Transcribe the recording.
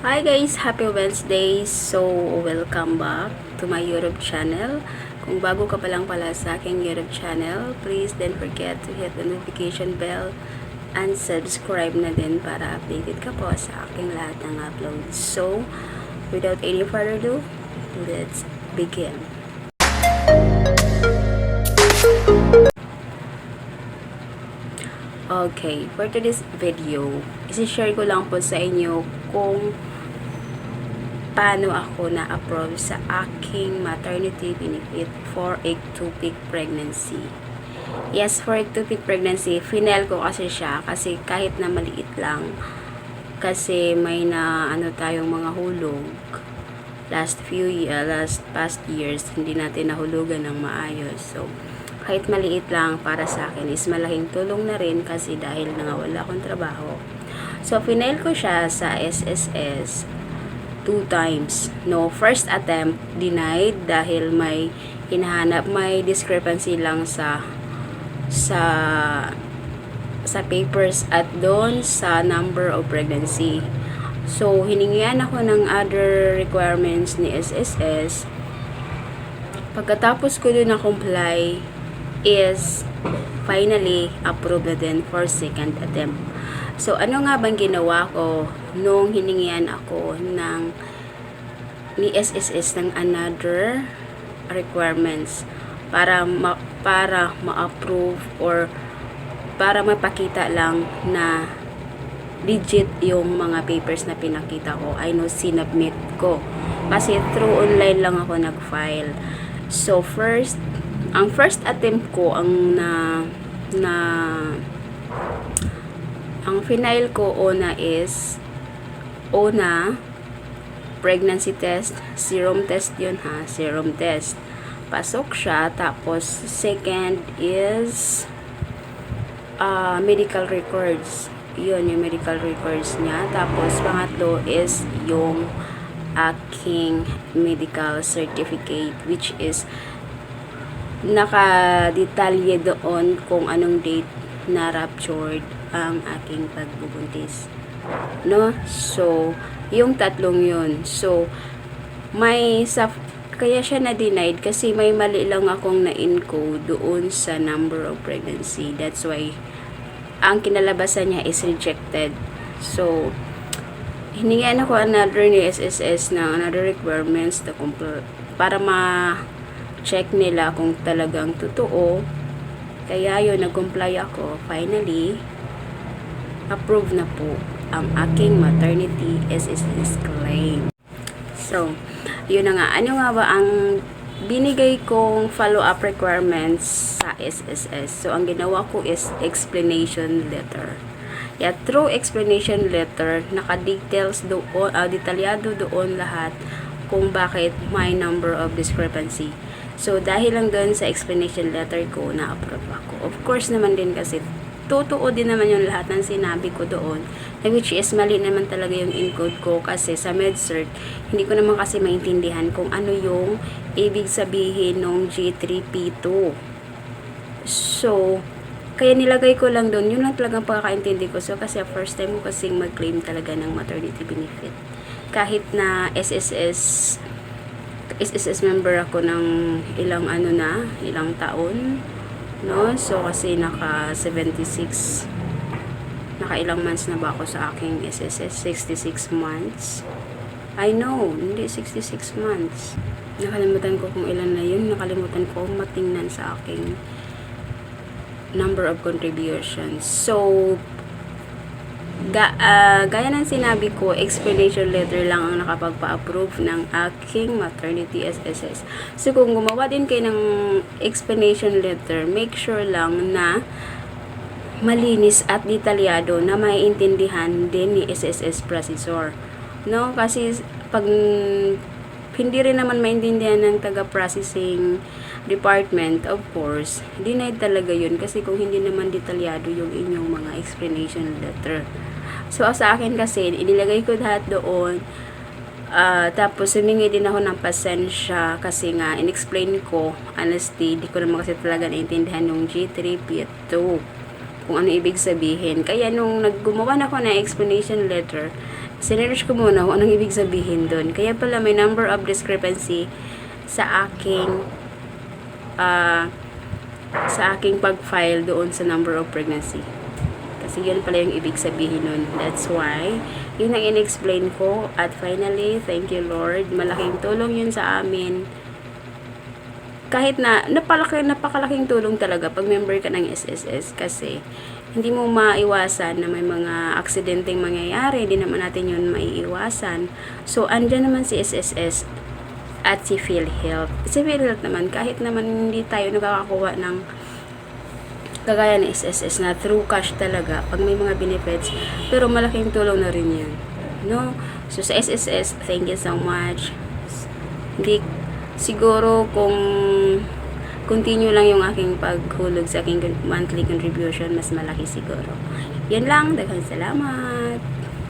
Hi guys! Happy Wednesday! So, welcome back to my YouTube channel. Kung bago ka pa lang pala sa aking YouTube channel, please don't forget to hit the notification bell and subscribe na din para updated ka po sa aking lahat ng uploads. So, without any further ado, let's begin. Okay, for today's video, isi-share ko lang po sa inyo kung paano ako na-approve sa aking maternity benefit for ectopic pregnancy. Yes, for ectopic pregnancy, final ko kasi siya kasi kahit na maliit lang, kasi may na tayong mga hulog last past years, hindi natin nahulugan ng maayos. So, kahit maliit lang para sa akin is malaking tulong na rin kasi dahil wala akong trabaho. So, final ko siya sa SSS 2 times. No, first attempt denied dahil may discrepancy lang sa papers at doon sa number of pregnancy. So, hiningian ako ng other requirements ni SSS. Pagkatapos ko doon na comply is finally approved na din for second attempt. So, ano nga bang ginawa ko nung hiningian ako ni SSS ng another requirements para ma-approve or para mapakita lang na legit yung mga papers na pinakita ko. I know, sinubmit ko. Kasi through online lang ako nag-file. So, ang first attempt ko, ang final ko is pregnancy test, serum test yun ha, serum test. Pasok siya, tapos second is medical records. Yun, yung medical records niya. Tapos pangatlo is yung aking medical certificate, which is nakadetalye doon kung anong date na ruptured ang aking pagbubuntis. No? So, yung tatlong yun. So, kaya siya na-denied kasi may mali lang akong na-encode doon sa number of pregnancy. That's why, ang kinalabasan niya is rejected. So, hiningian ako another ni SSS na another requirements para check nila kung talagang totoo. Kaya yun, nag-comply ako. Finally, approve na po ang aking maternity SSS claim. So, yun na nga. Ano nga ba ang binigay kong follow-up requirements sa SSS? So, ang ginawa ko is explanation letter. Yeah, through explanation letter, naka-details doon, detalyado doon lahat kung bakit may number of discrepancy. So, dahil lang doon sa explanation letter ko, na-approve ako. Of course naman din kasi, totoo din naman yung lahat ng sinabi ko doon, which is mali naman talaga yung encode ko kasi sa MedCert, hindi ko naman kasi maintindihan kung ano yung ibig sabihin ng G3P2. So, kaya nilagay ko lang doon, yun lang talagang pagkakaintindi ko. So, kasi first time ko kasing mag-claim talaga ng maternity benefit. Kahit na SSS member ako ng ilang taon, no? So, kasi naka ilang months na ba ako sa aking SSS? 66 months. I know, hindi 66 months. Nakalimutan ko kung ilan na yun. Nakalimutan ko matingnan sa aking number of contributions. So, gaya ng sinabi ko, explanation letter lang ang nakapagpa-approve ng aking maternity SSS. So, kung gumawa din kayo ng explanation letter, make sure lang na malinis at detalyado na maiintindihan din ni SSS processor. No? Kasi, pag hindi rin naman maintindihan ng taga-processing department, of course, denied talaga yun kasi kung hindi naman detalyado yung inyong mga explanation letter. So, sa akin kasi, inilagay ko lahat doon. Tapos, humingi din ako ng pasensya kasi nga, in-explain ko, honestly, di ko naman kasi talaga naintindihan yung G3P2. Kung ano ibig sabihin. Kaya, nung naggumawa na ako ng explanation letter, sinerch ko muna kung anong ibig sabihin doon. Kaya pala may number of discrepancy sa aking pag-file doon sa number of pregnancy. Kasi yun pala yung ibig sabihin nun. That's why, yun ang in-explain ko. At finally, thank you Lord. Malaking tulong yun sa amin. Kahit na, napakalaking tulong talaga pag member ka ng SSS. Kasi, hindi mo maiwasan na may mga aksidenteng mangyayari. Hindi naman natin yun maiiwasan. So, andyan naman si SSS at si PhilHealth. Si PhilHealth naman, kahit naman hindi tayo nakakakuha ng kagaya ng SSS na through cash talaga pag may mga benefits, pero malaking tulong na rin yan, no? So sa SSS, thank you so much. Hindi siguro kung continue lang yung aking paghulog sa aking monthly contribution, mas malaki siguro. Yan lang, daghang salamat.